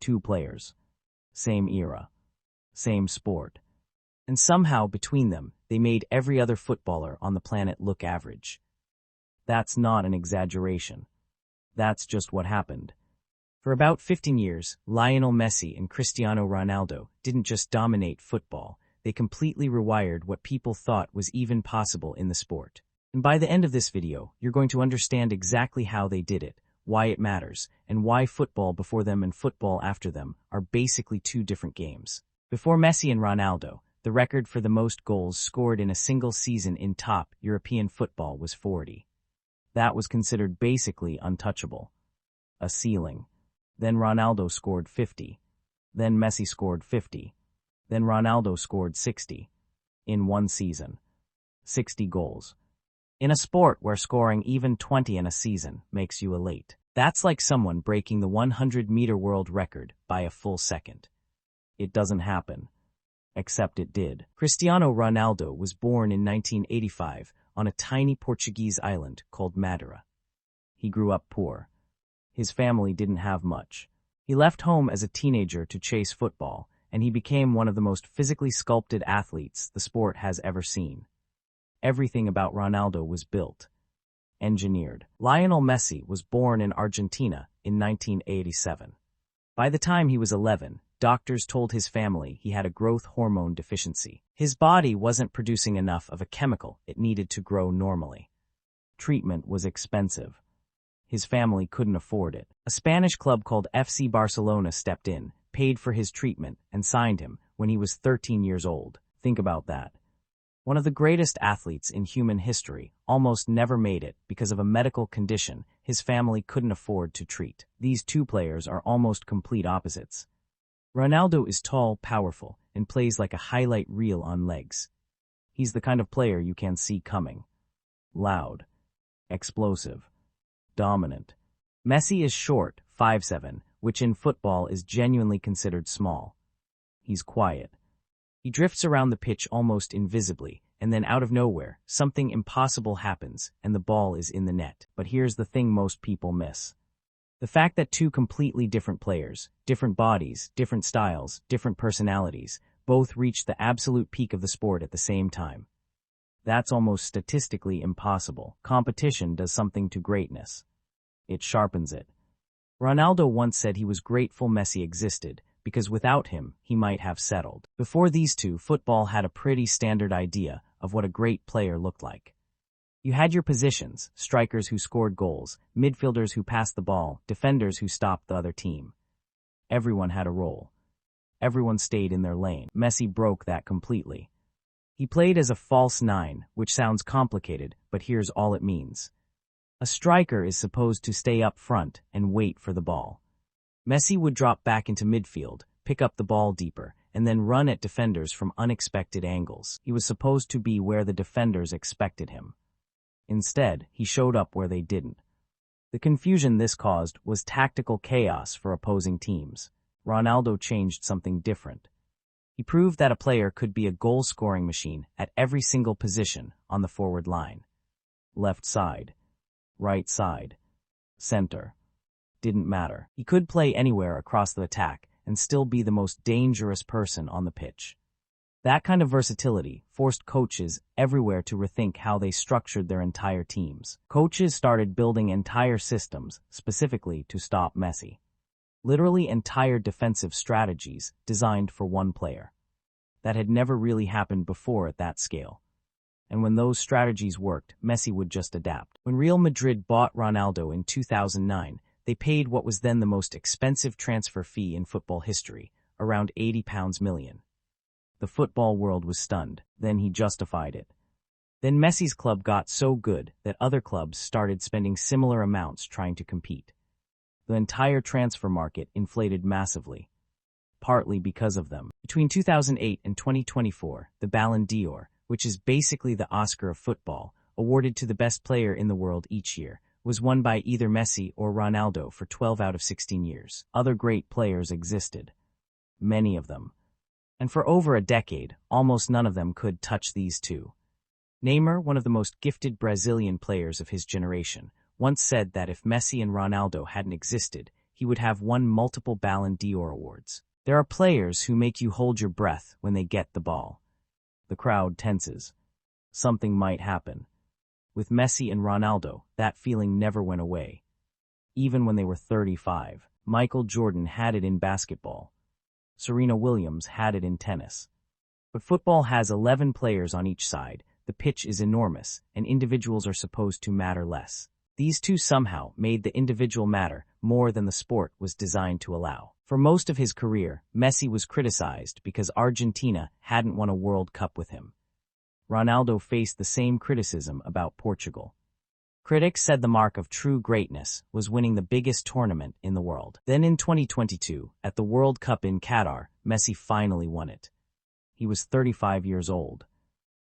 Two players. Same era. Same sport. And somehow, between them, they made every other footballer on the planet look average. That's not an exaggeration. That's just what happened. For about 15 years, Lionel Messi and Cristiano Ronaldo didn't just dominate football, they completely rewired what people thought was even possible in the sport. And by the end of this video, you're going to understand exactly how they did it, why it matters, and why football before them and football after them are basically two different games. Before Messi and Ronaldo, the record for the most goals scored in a single season in top European football was 40. That was considered basically untouchable. A ceiling. Then Ronaldo scored 50. Then Messi scored 50. Then Ronaldo scored 60. In one season. 60 goals. In a sport where scoring even 20 in a season makes you elite. That's like someone breaking the 100-meter world record by a full second. It doesn't happen. Except it did. Cristiano Ronaldo was born in 1985 on a tiny Portuguese island called Madeira. He grew up poor. His family didn't have much. He left home as a teenager to chase football, and he became one of the most physically sculpted athletes the sport has ever seen. Everything about Ronaldo was built, engineered. Lionel Messi was born in Argentina in 1987. By the time he was 11, doctors told his family he had a growth hormone deficiency. His body wasn't producing enough of a chemical it needed to grow normally. Treatment was expensive. His family couldn't afford it. A Spanish club called FC Barcelona stepped in, paid for his treatment, and signed him when he was 13 years old. Think about that. One of the greatest athletes in human history almost never made it because of a medical condition his family couldn't afford to treat. These two players are almost complete opposites. Ronaldo is tall, powerful, and plays like a highlight reel on legs. He's the kind of player you can see coming. Loud. Explosive. Dominant. Messi is short, 5'7", which in football is genuinely considered small. He's quiet. He drifts around the pitch almost invisibly, and then out of nowhere, something impossible happens, and the ball is in the net. But here's the thing most people miss. The fact that two completely different players, different bodies, different styles, different personalities, both reach the absolute peak of the sport at the same time. That's almost statistically impossible. Competition does something to greatness. It sharpens it. Ronaldo once said he was grateful Messi existed, because without him, he might have settled. Before these two, football had a pretty standard idea of what a great player looked like. You had your positions, strikers who scored goals, midfielders who passed the ball, defenders who stopped the other team. Everyone had a role. Everyone stayed in their lane. Messi broke that completely. He played as a false nine, which sounds complicated, but here's all it means. A striker is supposed to stay up front and wait for the ball. Messi would drop back into midfield, pick up the ball deeper, and then run at defenders from unexpected angles. He was supposed to be where the defenders expected him. Instead, he showed up where they didn't. The confusion this caused was tactical chaos for opposing teams. Ronaldo changed something different. He proved that a player could be a goal-scoring machine at every single position on the forward line. Left side, right side, center. Didn't matter. He could play anywhere across the attack and still be the most dangerous person on the pitch. That kind of versatility forced coaches everywhere to rethink how they structured their entire teams. Coaches started building entire systems specifically to stop Messi. Literally entire defensive strategies designed for one player. That had never really happened before at that scale. And when those strategies worked, Messi would just adapt. When Real Madrid bought Ronaldo in 2009, they paid what was then the most expensive transfer fee in football history, around £80 million. The football world was stunned. Then he justified it. Then Messi's club got so good that other clubs started spending similar amounts trying to compete. The entire transfer market inflated massively, partly because of them. Between 2008 and 2024, the Ballon d'Or, which is basically the Oscar of football, awarded to the best player in the world each year, was won by either Messi or Ronaldo for 12 out of 16 years. Other great players existed. Many of them. And for over a decade, almost none of them could touch these two. Neymar, one of the most gifted Brazilian players of his generation, once said that if Messi and Ronaldo hadn't existed, he he would have won multiple Ballon d'Or awards. There are players who make you hold your breath when they get the ball. The crowd tenses. Something might happen. With Messi and Ronaldo, that feeling never went away. Even when they were 35, Michael Jordan had it in basketball. Serena Williams had it in tennis. But football has 11 players on each side, the pitch is enormous, and individuals are supposed to matter less. These two somehow made the individual matter more than the sport was designed to allow. For most of his career, Messi was criticized because Argentina hadn't won a World Cup with him. Ronaldo faced the same criticism about Portugal. Critics said the mark of true greatness was winning the biggest tournament in the world. Then in 2022, at the World Cup in Qatar, Messi finally won it. He was 35 years old.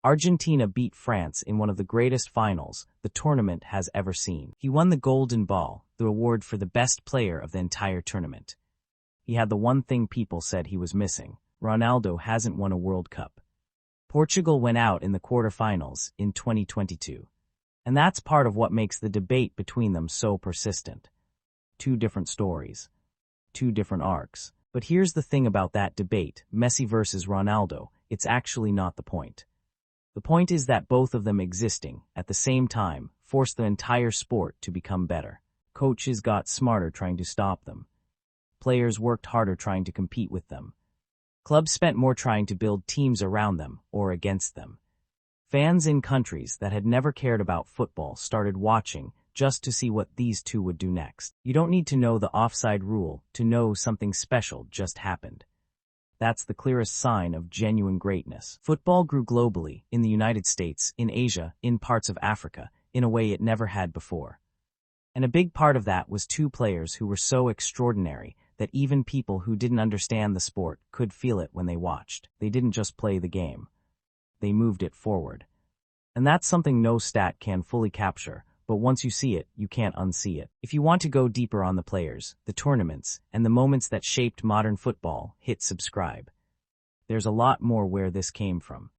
Argentina beat France in one of the greatest finals the tournament has ever seen. He won the Golden Ball, the award for the best player of the entire tournament. He had the one thing people said he was missing. Ronaldo hasn't won a World Cup. Portugal went out in the quarterfinals in 2022. And that's part of what makes the debate between them so persistent. Two different stories. Two different arcs. But here's the thing about that debate, Messi versus Ronaldo, it's actually not the point. The point is that both of them existing, at the same time, forced the entire sport to become better. Coaches got smarter trying to stop them. Players worked harder trying to compete with them. Clubs spent more trying to build teams around them or against them. Fans in countries that had never cared about football started watching just to see what these two would do next. You don't need to know the offside rule to know something special just happened. That's the clearest sign of genuine greatness. Football grew globally, in the United States, in Asia, in parts of Africa, in a way it never had before. And a big part of that was two players who were so extraordinary that even people who didn't understand the sport could feel it when they watched. They didn't just play the game. They moved it forward. And that's something no stat can fully capture, but once you see it, you can't unsee it. If you want to go deeper on the players, the tournaments, and the moments that shaped modern football, hit subscribe. There's a lot more where this came from.